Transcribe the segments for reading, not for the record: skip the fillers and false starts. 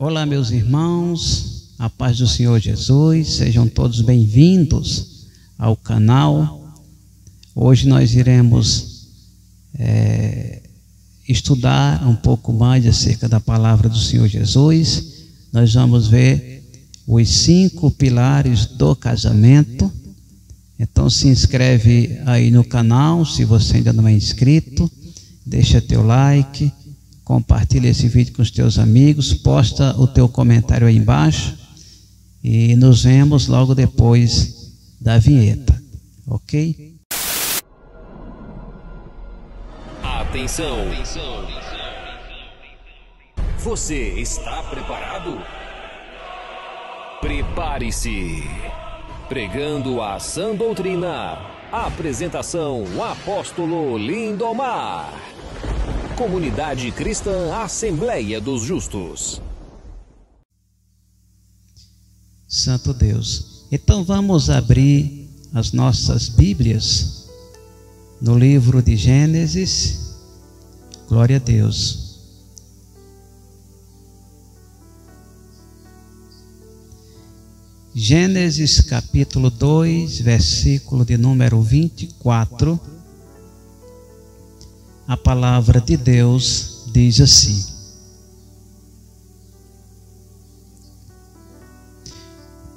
Olá, meus irmãos, a paz do Senhor Jesus, sejam todos bem-vindos ao canal. Hoje nós iremos estudar um pouco mais acerca da palavra do Senhor Jesus. Nós vamos ver os 5 pilares do casamento. Então se inscreve aí no canal, se você ainda não é inscrito, deixa teu like, compartilha esse vídeo com os teus amigos, posta o teu comentário aí embaixo e nos vemos logo depois da vinheta, ok? Atenção! Você está preparado? Prepare-se! Pregando a sã doutrina, apresentação Apóstolo Lindomar. Comunidade Cristã Assembleia dos Justos. Santo Deus. Então vamos abrir as nossas Bíblias no livro de Gênesis. Glória a Deus. Gênesis capítulo 2, versículo de número 24. A palavra de Deus diz assim: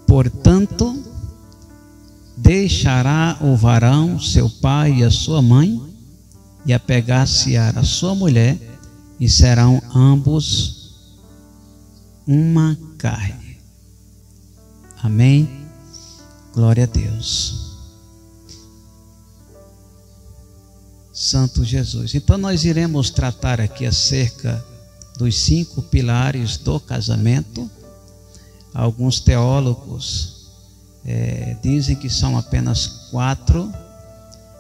portanto, deixará o varão seu pai e a sua mãe, e apegar-se-á a sua mulher, e serão ambos uma carne. Amém? Glória a Deus. Santo Jesus. Então nós iremos tratar aqui acerca dos 5 pilares do casamento. Alguns teólogos dizem que são apenas 4,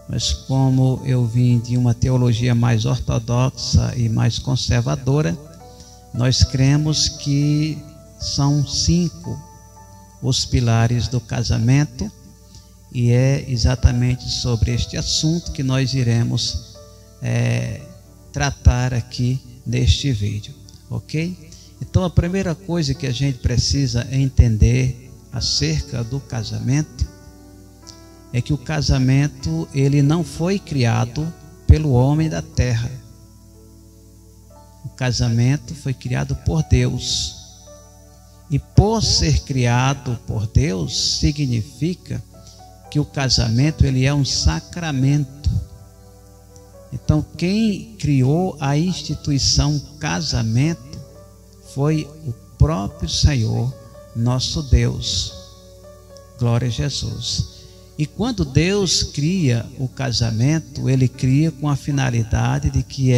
mas como eu vim de uma teologia mais ortodoxa e mais conservadora, nós cremos que são 5 os pilares do casamento. E é exatamente sobre este assunto que nós iremos tratar aqui neste vídeo, ok? Então a primeira coisa que a gente precisa entender acerca do casamento é que o casamento, ele não foi criado pelo homem da terra. O casamento foi criado por Deus. E por ser criado por Deus, significa que o casamento, ele é um sacramento. Então quem criou a instituição casamento foi o próprio Senhor, nosso Deus. Glória a Jesus. E quando Deus cria o casamento, ele cria com a finalidade de que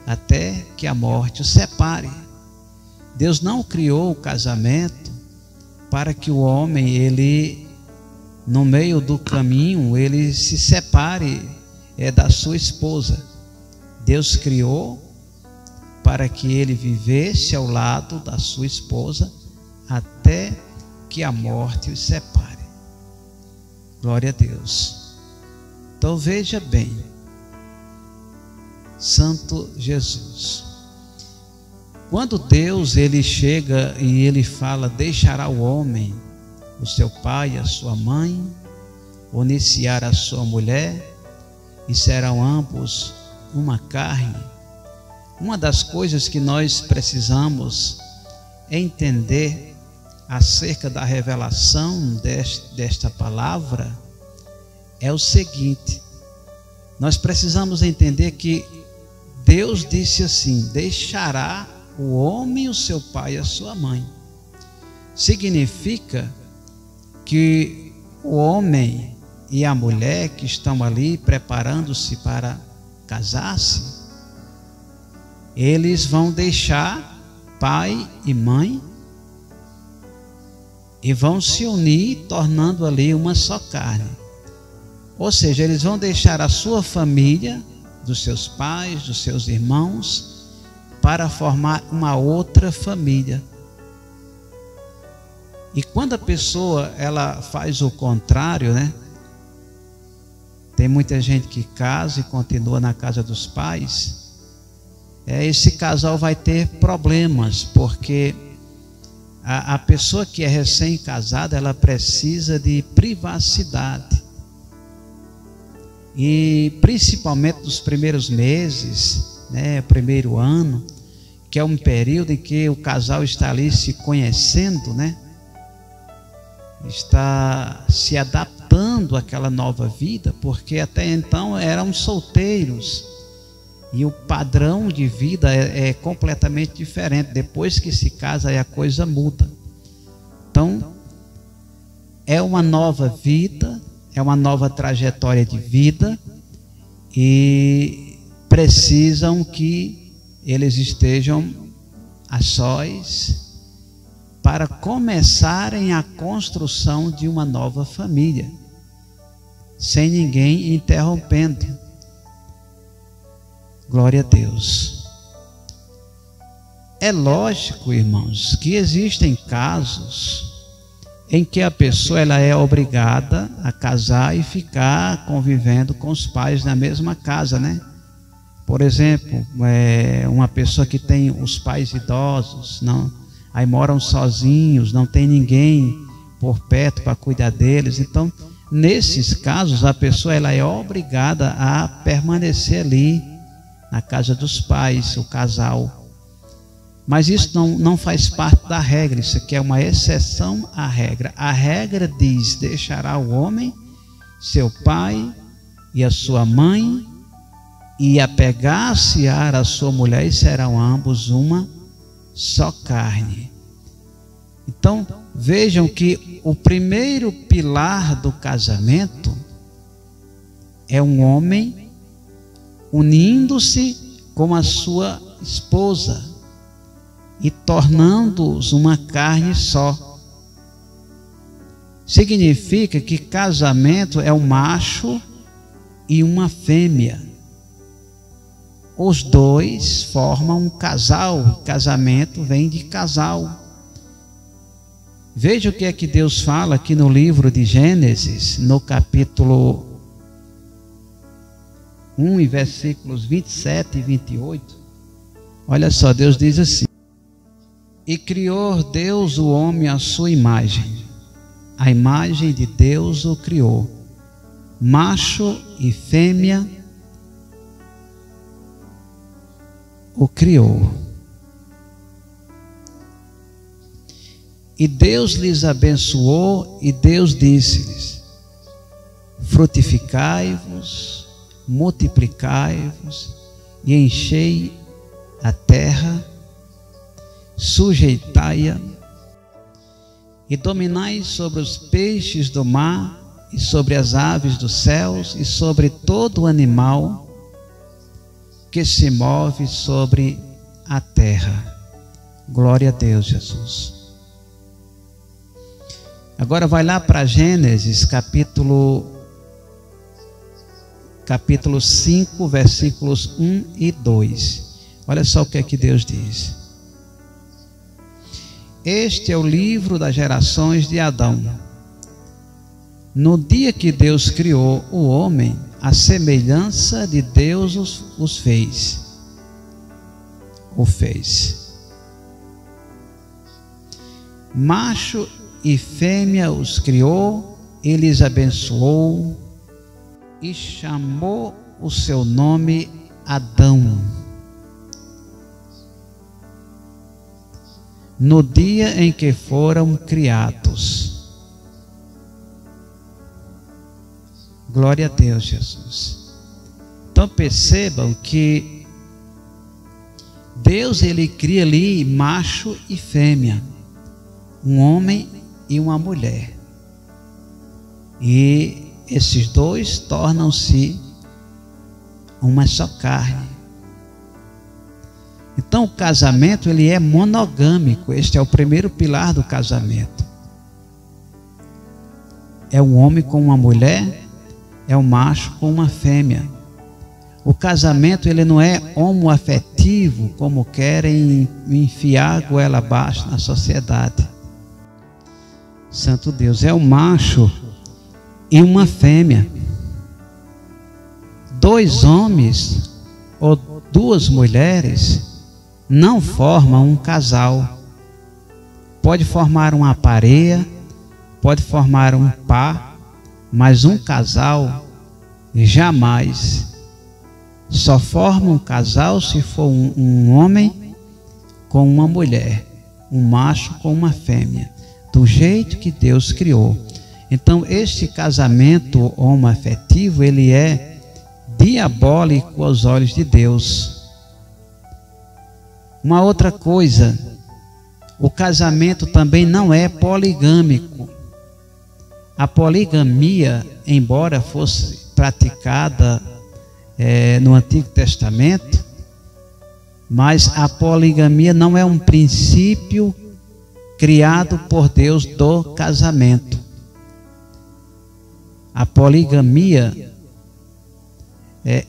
até que a morte o separe. Deus não criou o casamento para que o homem, ele no meio do caminho, ele se separe da sua esposa. Deus criou para que ele vivesse ao lado da sua esposa até que a morte os separe. Glória a Deus. Então veja bem, Santo Jesus. Quando Deus, ele chega e ele fala: deixará o homem o seu pai e a sua mãe, unir-se-á a sua mulher, e serão ambos uma carne. Uma das coisas que nós precisamos entender acerca da revelação desta palavra é o seguinte: nós precisamos entender que Deus disse assim: deixará o homem o seu pai e a sua mãe. Significa que o homem e a mulher que estão ali preparando-se para casar-se, eles vão deixar pai e mãe e vão se unir, tornando ali uma só carne. Ou seja, eles vão deixar a sua família, dos seus pais, dos seus irmãos, para formar uma outra família. E quando a pessoa, ela faz o contrário, né? Tem muita gente que casa e continua na casa dos pais. Esse casal vai ter problemas, porque A pessoa que é recém-casada, ela precisa de privacidade. E principalmente nos primeiros meses, né, primeiro ano, que é um período em que o casal está ali se conhecendo, né? Está se adaptando àquela nova vida, porque até então eram solteiros. E o padrão de vida é completamente diferente. Depois que se casa, aí a coisa muda. Então, é uma nova vida, é uma nova trajetória de vida, e precisam que eles estejam a sós para começarem a construção de uma nova família, sem ninguém interrompendo. Glória a Deus. É lógico, irmãos, que existem casos em que a pessoa ela é obrigada a casar e ficar convivendo com os pais na mesma casa, né? Por exemplo, uma pessoa que tem os pais idosos, aí moram sozinhos, não tem ninguém por perto para cuidar deles. Então, nesses casos, a pessoa ela é obrigada a permanecer ali na casa dos pais, o casal. Mas isso não faz parte da regra, isso aqui é uma exceção à regra. A regra diz: deixará o homem, seu pai e a sua mãe, e apegar-se à sua mulher, e serão ambos uma só carne. Então, vejam que o primeiro pilar do casamento é um homem unindo-se com a sua esposa e tornando-os uma carne só. Significa que casamento é um macho e uma fêmea. Os dois formam um casal. Casamento vem de casal. Veja o que é que Deus fala aqui no livro de Gênesis, no capítulo 1, e versículos 27 e 28. Olha só, Deus diz assim: e criou Deus o homem à sua imagem, a imagem de Deus o criou, macho e fêmea o criou. E Deus lhes abençoou, e Deus disse-lhes: frutificai-vos, multiplicai-vos e enchei a terra, sujeitai-a e dominai sobre os peixes do mar e sobre as aves dos céus e sobre todo animal que se move sobre a terra. Glória a Deus, Jesus. Agora vai lá para Gênesis capítulo 5, versículos 1 e 2. Olha só o que é que Deus diz. Este é o livro das gerações de Adão. No dia que Deus criou o homem, a semelhança de Deus os fez. O fez. Macho e fêmea os criou, e lhes abençoou, e chamou o seu nome Adão. No dia em que foram criados. Glória a Deus, Jesus. Então percebam que Deus ele cria ali macho e fêmea, um homem e uma mulher, e esses dois tornam-se uma só carne. Então o casamento ele é monogâmico. Este é o primeiro pilar do casamento. É um homem com uma mulher, é um macho com uma fêmea. O casamento ele não é homoafetivo, como querem enfiar a goela abaixo na sociedade. Santo Deus, é um macho e uma fêmea. Dois homens ou duas mulheres não formam um casal. pode formar uma pareia, pode formar um par, mas um casal jamais. Só forma um casal se for um homem com uma mulher, um macho com uma fêmea, do jeito que Deus criou. Então, este casamento homoafetivo, ele é diabólico aos olhos de Deus. Uma outra coisa, o casamento também não é poligâmico. A poligamia, embora fosse praticada no Antigo Testamento, mas a poligamia não é um princípio criado por Deus do casamento. A poligamia,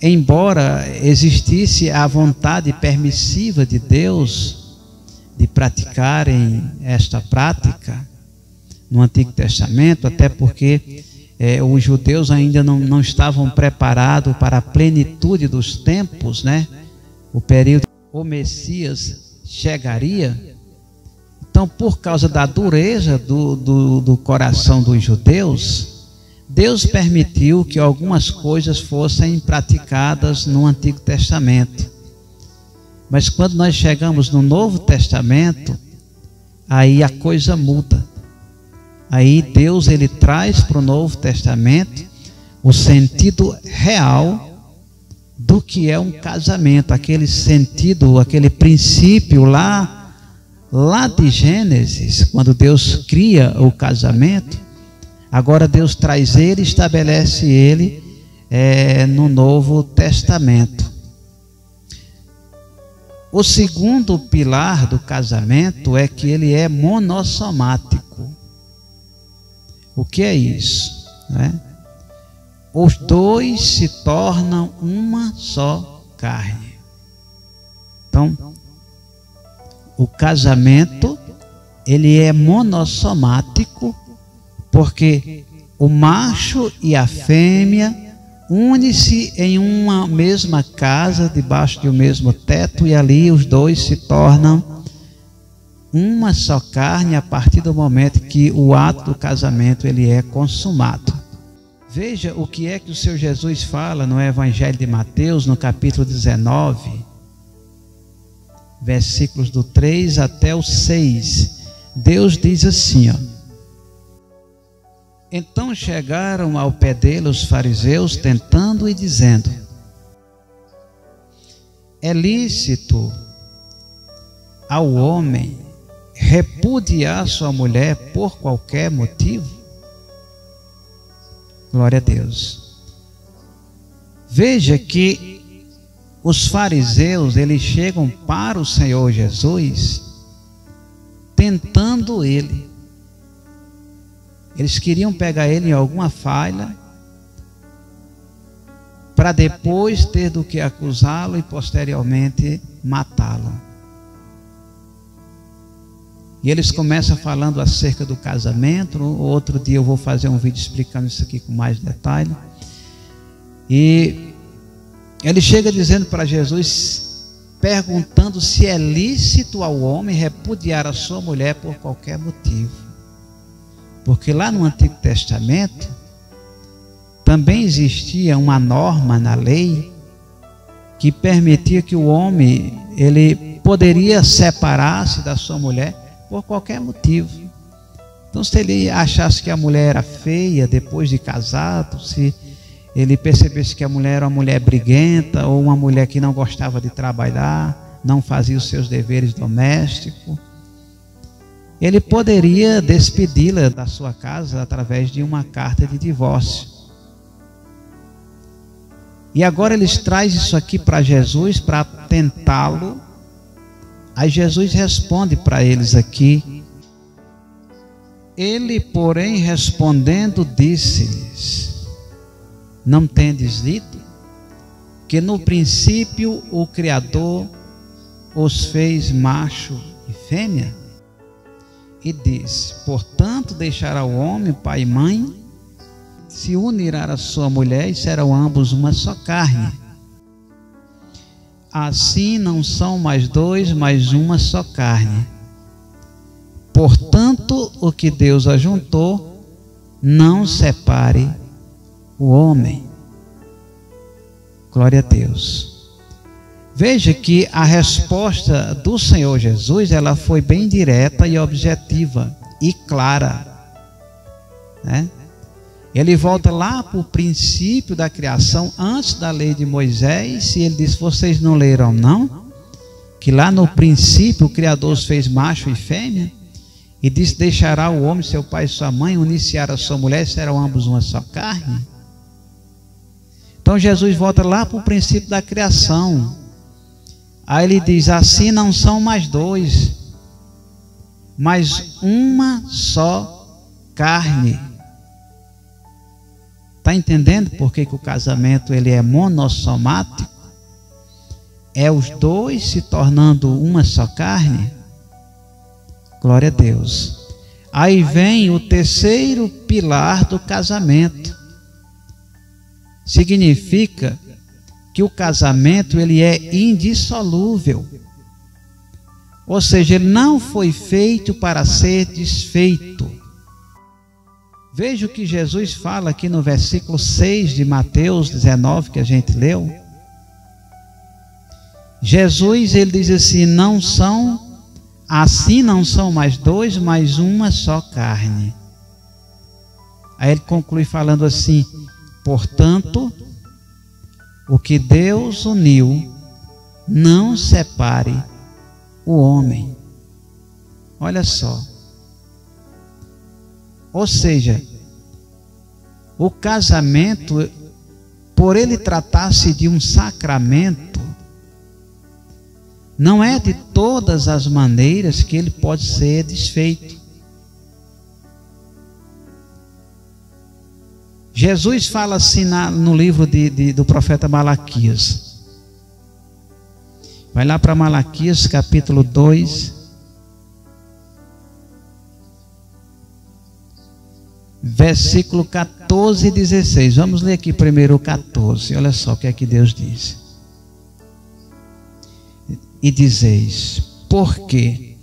embora existisse a vontade permissiva de Deus de praticarem esta prática no Antigo Testamento, até porque os judeus ainda não estavam preparados para a plenitude dos tempos, né? O período que o Messias chegaria. Então, por causa da dureza do coração dos judeus, Deus permitiu que algumas coisas fossem praticadas no Antigo Testamento. Mas quando nós chegamos no Novo Testamento, aí a coisa muda. Aí Deus, ele traz para o Novo Testamento o sentido real do que é um casamento, aquele sentido, aquele princípio lá de Gênesis, quando Deus cria o casamento. Agora Deus traz ele e estabelece ele no Novo Testamento. O segundo pilar do casamento é que ele é monossomático. O que é isso? Os dois se tornam uma só carne. Então, o casamento, ele é monossomático, porque o macho e a fêmea unem-se em uma mesma casa, debaixo de um mesmo teto, e ali os dois se tornam uma só carne a partir do momento que o ato do casamento ele é consumado. Veja o que é que o Senhor Jesus fala no Evangelho de Mateus, no capítulo 19, versículos do 3 até o 6. Deus diz assim, Então chegaram ao pé dele os fariseus, tentando e dizendo: é lícito ao homem repudiar sua mulher por qualquer motivo? Glória a Deus. Veja que os fariseus, eles chegam para o Senhor Jesus tentando ele. Eles queriam pegar ele em alguma falha para depois ter do que acusá-lo e posteriormente matá-lo. E eles começam falando acerca do casamento. Outro dia eu vou fazer um vídeo explicando isso aqui com mais detalhe. E ele chega dizendo para Jesus, perguntando se é lícito ao homem repudiar a sua mulher por qualquer motivo. Porque lá no Antigo Testamento também existia uma norma na lei que permitia que o homem ele poderia separar-se da sua mulher por qualquer motivo. Então, se ele achasse que a mulher era feia depois de casado, se ele percebesse que a mulher era uma mulher briguenta ou uma mulher que não gostava de trabalhar, não fazia os seus deveres domésticos, ele poderia despedi-la da sua casa através de uma carta de divórcio. E agora eles trazem isso aqui para Jesus para tentá-lo. Aí Jesus responde para eles aqui: ele, porém, respondendo, disse-lhes: não tendes lido que no princípio o Criador os fez macho e fêmea? E diz: portanto deixará o homem pai e mãe, se unirá a sua mulher, e serão ambos uma só carne. Assim não são mais dois, mas uma só carne. portanto, o que Deus ajuntou, não separe o homem. Glória a Deus. Veja que a resposta do Senhor Jesus, ela foi bem direta e objetiva e clara, né? Ele volta lá para o princípio da criação, antes da lei de Moisés, e ele diz: vocês não leram não? Que lá no princípio o Criador os fez macho e fêmea, e disse: deixará o homem seu pai e sua mãe, unir-se-á a sua mulher, serão ambos uma só carne. Então Jesus volta lá para o princípio da criação. Aí ele diz: assim não são mais dois, mas uma só carne. Está entendendo por que o casamento ele é monossomático? É os dois se tornando uma só carne? Glória a Deus. Aí vem o terceiro pilar do casamento. Significa que o casamento ele é indissolúvel. Ou seja, ele não foi feito para ser desfeito. Veja o que Jesus fala aqui no versículo 6 de Mateus 19, que a gente leu. Jesus, ele diz assim: não são mais dois, mas uma só carne. Aí ele conclui falando assim: portanto, o que Deus uniu, não separe o homem. Olha só. Ou seja, o casamento, por ele tratar-se de um sacramento, não é de todas as maneiras que ele pode ser desfeito. Jesus fala assim no livro do profeta Malaquias. Vai lá para Malaquias capítulo 2. Versículo 14 e 16. Vamos ler aqui primeiro o 14. Olha só o que é que Deus diz. E dizeis: por quê?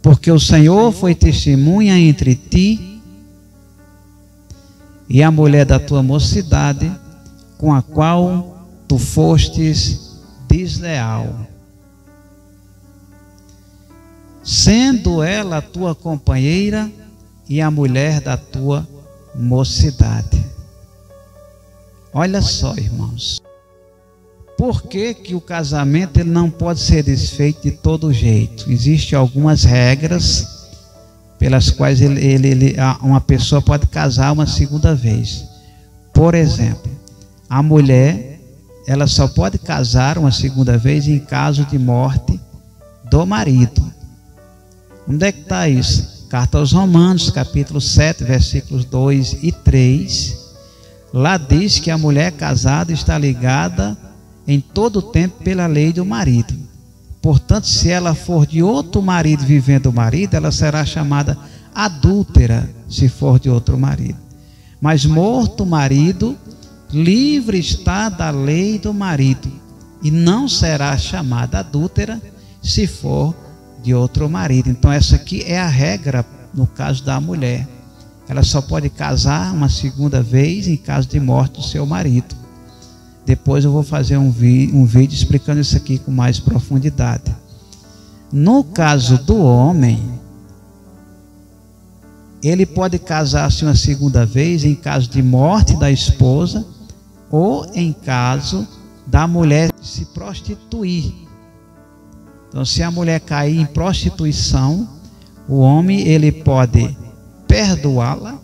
Porque o Senhor foi testemunha entre ti e a mulher da tua mocidade, com a qual tu fostes desleal, sendo ela a tua companheira e a mulher da tua mocidade. Olha só, irmãos. Por que que o casamento ele não pode ser desfeito de todo jeito? Existem algumas regras pelas quais uma pessoa pode casar uma segunda vez. Por exemplo, a mulher, ela só pode casar uma segunda vez em caso de morte do marido. Onde é que está isso? Carta aos Romanos, capítulo 7, versículos 2 e 3. Lá diz que a mulher casada está ligada em todo o tempo pela lei do marido. Portanto, se ela for de outro marido vivendo o marido, ela será chamada adúltera, se for de outro marido. Mas morto o marido, livre está da lei do marido, e não será chamada adúltera, se for de outro marido. Então essa aqui é a regra no caso da mulher. Ela só pode casar uma segunda vez em caso de morte do seu marido. Depois eu vou fazer um vídeo explicando isso aqui com mais profundidade. No caso do homem, ele pode casar-se uma segunda vez em caso de morte da esposa ou em caso da mulher se prostituir. Então, se a mulher cair em prostituição, o homem ele pode perdoá-la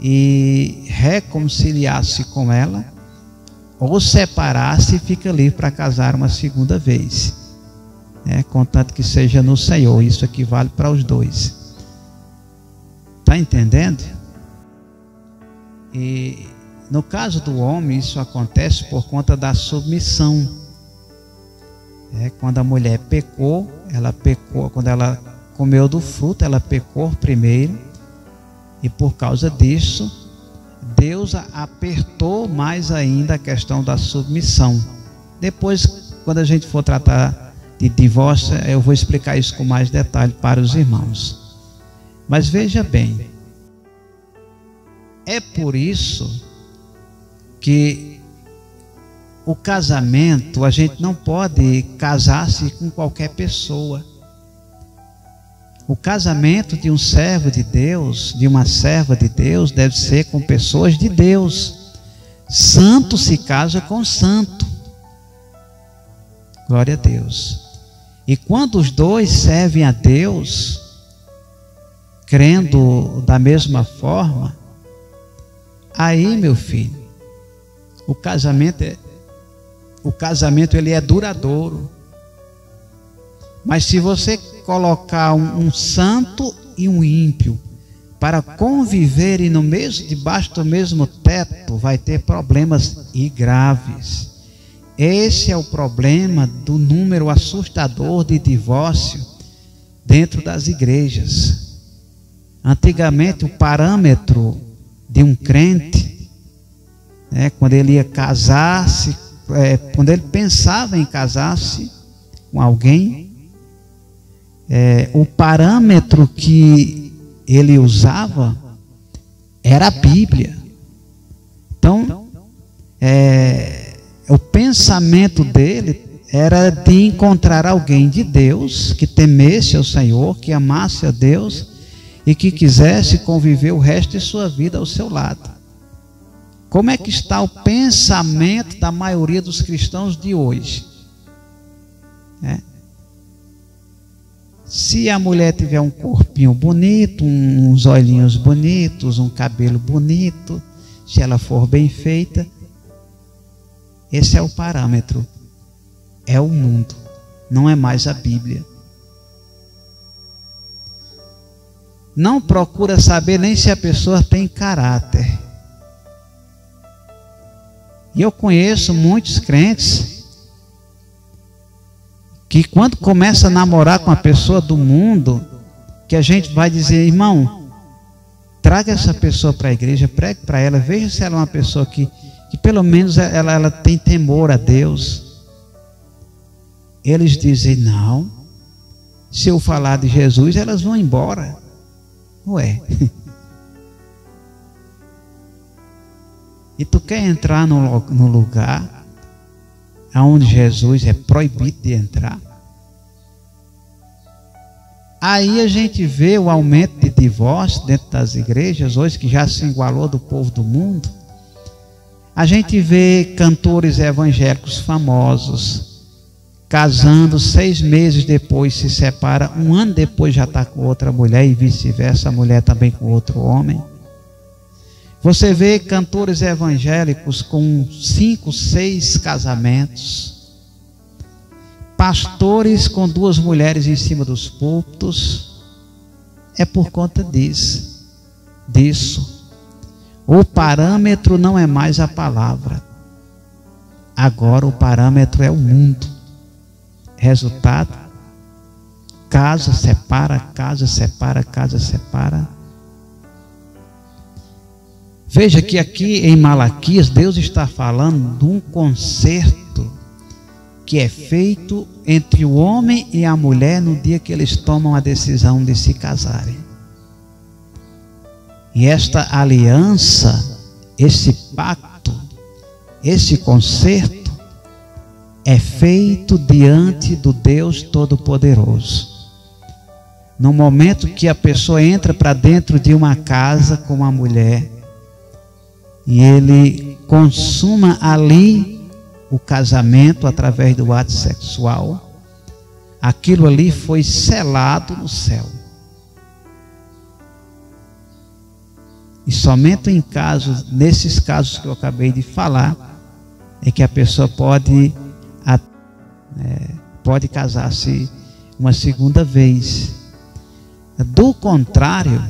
e reconciliar-se com ela, ou separar-se e fica livre para casar uma segunda vez, contanto que seja no Senhor. Isso aqui vale para os dois. Está entendendo? E no caso do homem, isso acontece por conta da submissão. Quando a mulher pecou, quando ela comeu do fruto, ela pecou primeiro, e por causa disso, Deus apertou mais ainda a questão da submissão. Depois, quando a gente for tratar de divórcio, eu vou explicar isso com mais detalhe para os irmãos. Mas veja bem, é por isso que o casamento, a gente não pode casar-se com qualquer pessoa. O casamento de um servo de Deus, de uma serva de Deus, deve ser com pessoas de Deus. Santo se casa com santo. Glória a Deus. E quando os dois servem a Deus, crendo da mesma forma, aí, meu filho, o casamento ele é duradouro. Mas se você colocar um santo e um ímpio para conviverem debaixo do mesmo teto, vai ter problemas e graves. Esse é o problema do número assustador de divórcio dentro das igrejas. Antigamente, o parâmetro de um crente, quando ele ia casar-se, quando ele pensava em casar-se com alguém, o parâmetro que ele usava era a Bíblia. Então, o pensamento dele era de encontrar alguém de Deus, que temesse ao Senhor, que amasse a Deus e que quisesse conviver o resto de sua vida ao seu lado. Como é que está o pensamento da maioria dos cristãos de hoje? Se a mulher tiver um corpinho bonito, uns olhinhos bonitos, um cabelo bonito, se ela for bem feita, esse é o parâmetro. É o mundo, não é mais a Bíblia. Não procura saber nem se a pessoa tem caráter. E eu conheço muitos crentes que quando começa a namorar com uma pessoa do mundo, que a gente vai dizer, irmão, traga essa pessoa para a igreja, pregue para ela, veja se ela é uma pessoa que pelo menos ela tem temor a Deus. Eles dizem, não, se eu falar de Jesus, elas vão embora. Ué. E tu quer entrar no lugar onde Jesus é proibido de entrar? Aí a gente vê o aumento de divórcio dentro das igrejas, hoje que já se igualou do povo do mundo. A gente vê cantores evangélicos famosos casando, 6 meses depois se separa, 1 ano depois já está com outra mulher e vice-versa, a mulher também com outro homem. Você vê cantores evangélicos com 5, 6 casamentos, pastores com 2 mulheres em cima dos púlpitos. É por conta disso. O parâmetro não é mais a palavra. Agora o parâmetro é o mundo. Resultado: casa separa, casa separa, casa separa. Veja que aqui em Malaquias, Deus está falando de um concerto que é feito entre o homem e a mulher no dia que eles tomam a decisão de se casarem. E esta aliança, esse pacto, esse concerto é feito diante do Deus Todo-Poderoso. No momento que a pessoa entra para dentro de uma casa com uma mulher e ele consuma ali o casamento através do ato sexual, aquilo ali foi selado no céu. E somente nesses casos que eu acabei de falar, é que a pessoa pode casar-se uma segunda vez. Do contrário,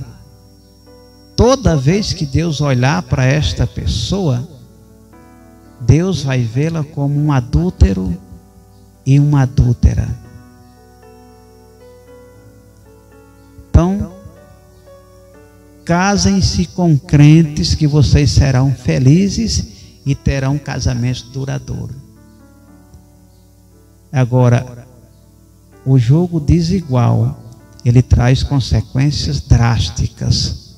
toda vez que Deus olhar para esta pessoa, Deus vai vê-la como um adúltero e uma adúltera. Então, casem-se com crentes que vocês serão felizes e terão casamentos duradouros. Agora, o jugo desigual, ele traz consequências drásticas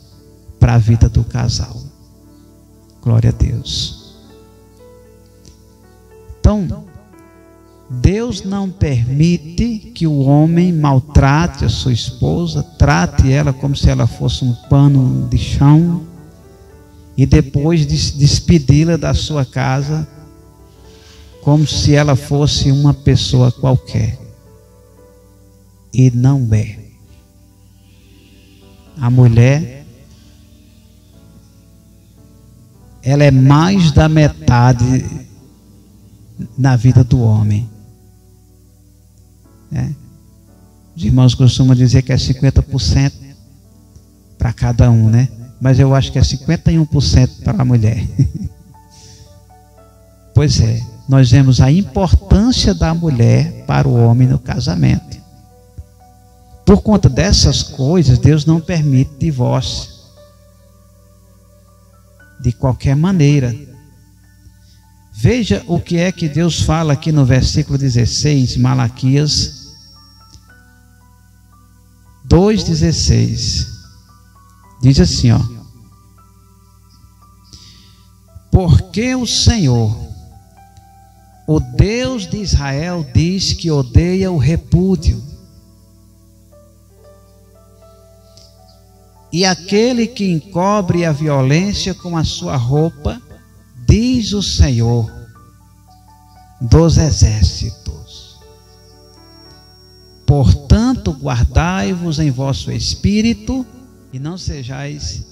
para a vida do casal. Glória a Deus. Então, Deus não permite que o homem maltrate a sua esposa, trate ela como se ela fosse um pano de chão e depois despedi-la da sua casa como se ela fosse uma pessoa qualquer. E não é. A mulher, ela é mais da metade na vida do homem. Os irmãos costumam dizer que é 50% para cada um, né? Mas eu acho que é 51% para a mulher. Pois é, nós vemos a importância da mulher para o homem no casamento. Por conta dessas coisas, Deus não permite divórcio de qualquer maneira. Veja o que é que Deus fala aqui no versículo 16, Malaquias 2,16. Diz assim, ó: porque o Senhor, o Deus de Israel, diz que odeia o repúdio, e aquele que encobre a violência com a sua roupa, diz o Senhor dos exércitos. Portanto, guardai-vos em vosso espírito e não sejais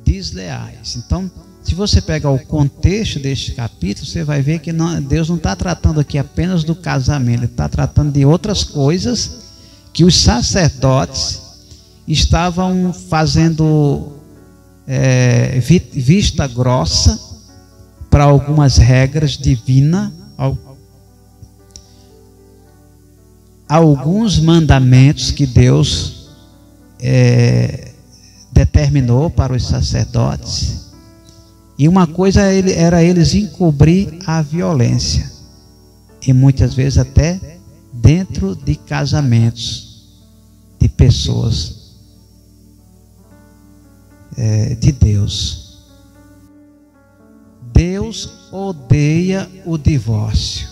desleais. Então, se você pegar o contexto deste capítulo, você vai ver que Deus não está tratando aqui apenas do casamento, Ele está tratando de outras coisas que os sacerdotes estavam fazendo vista grossa para algumas regras divinas, alguns mandamentos que Deus determinou para os sacerdotes. E uma coisa era eles encobrir a violência, e muitas vezes até dentro de casamentos de pessoas de Deus. Deus odeia o divórcio.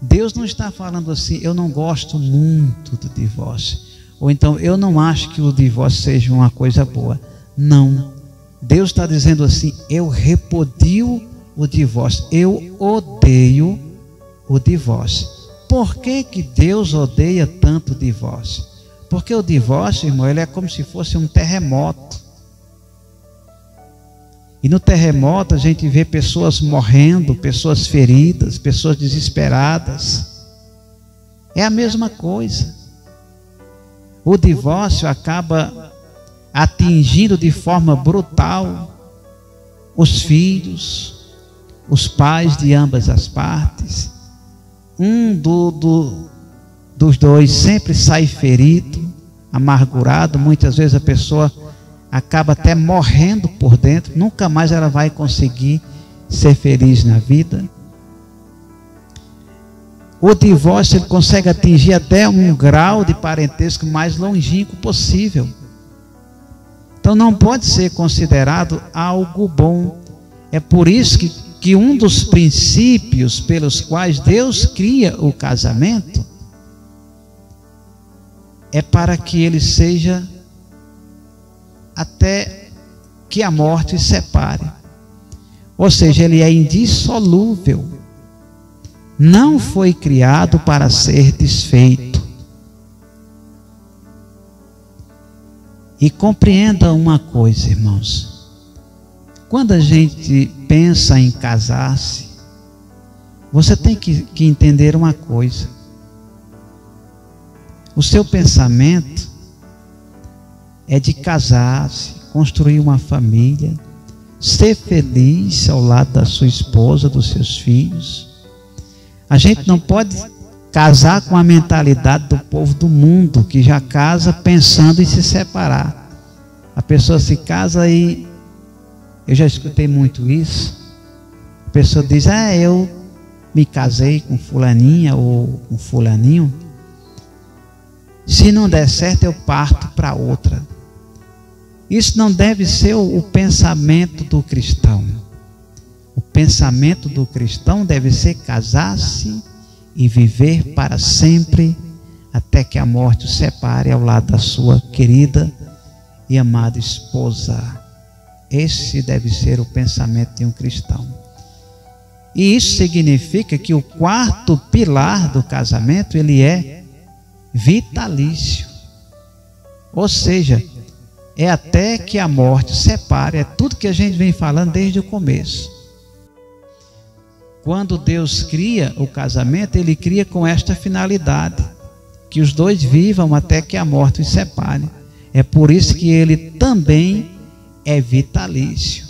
Deus não está falando assim, eu não gosto muito do divórcio, ou então eu não acho que o divórcio seja uma coisa boa. Não. Deus está dizendo assim, eu repudio o divórcio, eu odeio o divórcio. Por que que Deus odeia tanto o divórcio? Porque o divórcio, irmão, ele é como se fosse um terremoto. E no terremoto a gente vê pessoas morrendo, pessoas feridas, pessoas desesperadas. É a mesma coisa. O divórcio acaba atingindo de forma brutal os filhos, os pais de ambas as partes. Dos dois sempre sai ferido, amargurado. Muitas vezes a pessoa acaba até morrendo por dentro, nunca mais ela vai conseguir ser feliz na vida. O divórcio ele consegue atingir até um grau de parentesco mais longínquo possível. Então não pode ser considerado algo bom. É por isso que um dos princípios pelos quais Deus cria o casamento é para que ele seja até que a morte separe. Ou seja, ele é indissolúvel. Não foi criado para ser desfeito. E compreenda uma coisa, irmãos. Quando a gente pensa em casar-se, você tem que entender uma coisa. O seu pensamento é de casar-se, construir uma família, ser feliz ao lado da sua esposa, dos seus filhos. A gente não pode casar com a mentalidade do povo do mundo, que já casa pensando em se separar. A pessoa se casa e... eu já escutei muito isso. A pessoa diz, me casei com fulaninha ou com fulaninho, se não der certo eu parto para outra. Isso não deve ser o pensamento do cristão. O pensamento do cristão deve ser casar-se e viver para sempre, até que a morte o separe ao lado da sua querida e amada esposa. Esse deve ser o pensamento de um cristão. E isso significa que o quarto pilar do casamento, ele é vitalício. Ou seja, é até que a morte separe. É tudo que a gente vem falando desde o começo. Quando Deus cria o casamento, Ele cria com esta finalidade, que os dois vivam até que a morte os separe. É por isso que Ele também é vitalício.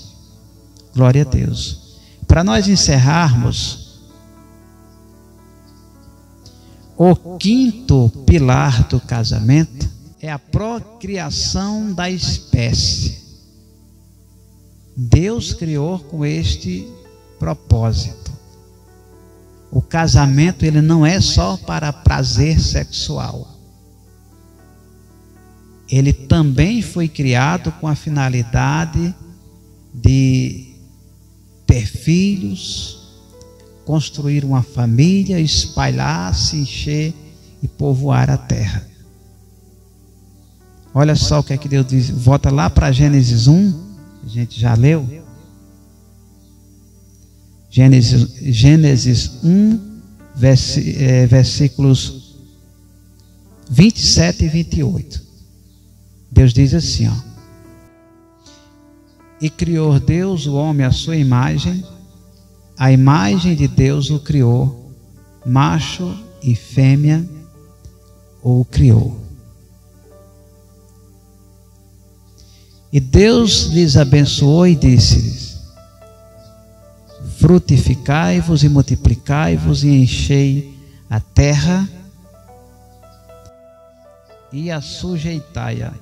Glória a Deus. Para nós encerrarmos, o quinto pilar do casamento é a procriação da espécie. Deus criou com este propósito. O casamento, ele não é só para prazer sexual. Ele também foi criado com a finalidade de ter filhos, construir uma família, espalhar-se, encher e povoar a terra. Olha só o que é que Deus diz. Volta lá para Gênesis 1, a gente já leu. Gênesis 1, versículos 27 e 28. Deus diz assim, ó: e criou Deus o homem à sua imagem, a imagem de Deus o criou, macho e fêmea o criou. E Deus lhes abençoou e disse-lhes: frutificai-vos e multiplicai-vos e enchei a terra e a sujeitai-a.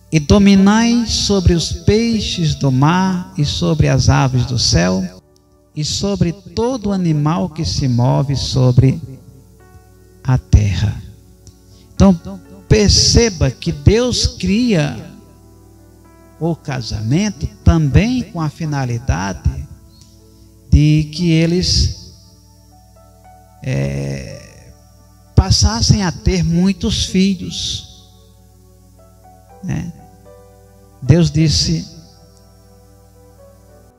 E dominai sobre os peixes do mar e sobre as aves do céu e sobre todo animal que se move sobre a terra. Então, perceba que Deus cria o casamento também com a finalidade de que eles passassem a ter muitos filhos, né? Deus disse: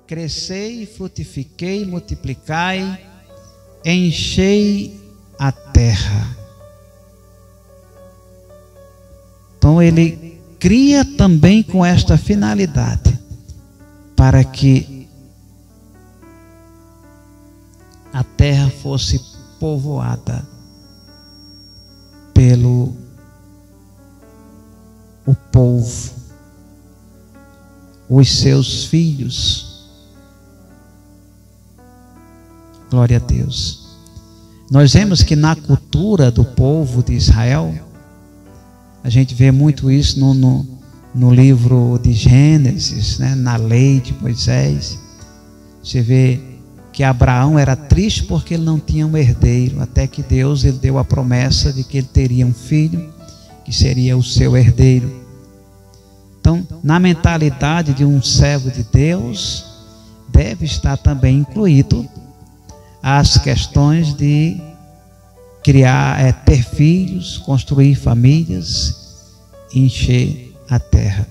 crescei, frutifiquei, multiplicai, enchei a terra. Então Ele cria também com esta finalidade, para que a terra fosse povoada pelo o povo, os seus filhos. Glória a Deus. Nós vemos que na cultura do povo de Israel, a gente vê muito isso no livro de Gênesis, né? Na lei de Moisés. Você vê que Abraão era triste porque ele não tinha um herdeiro, até que Deus ele deu a promessa de que ele teria um filho, que seria o seu herdeiro. Então, na mentalidade de um servo de Deus, deve estar também incluído as questões de criar, ter filhos, construir famílias, encher a terra.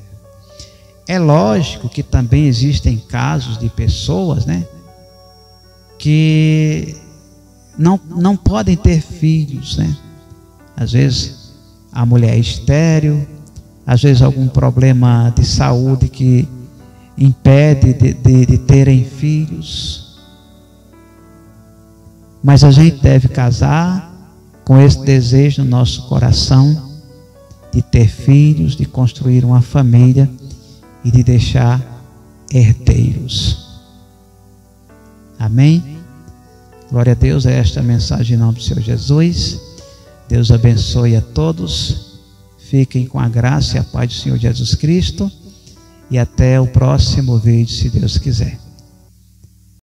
É lógico que também existem casos de pessoas, né, que não podem ter filhos, né? Às vezes a mulher é estéril, às vezes algum problema de saúde que impede de terem filhos. Mas a gente deve casar com esse desejo no nosso coração de ter filhos, de construir uma família e de deixar herdeiros. Amém? Glória a Deus, é esta a mensagem em nome do Senhor Jesus. Deus abençoe a todos. Fiquem com a graça e a paz do Senhor Jesus Cristo. E até o próximo vídeo, se Deus quiser.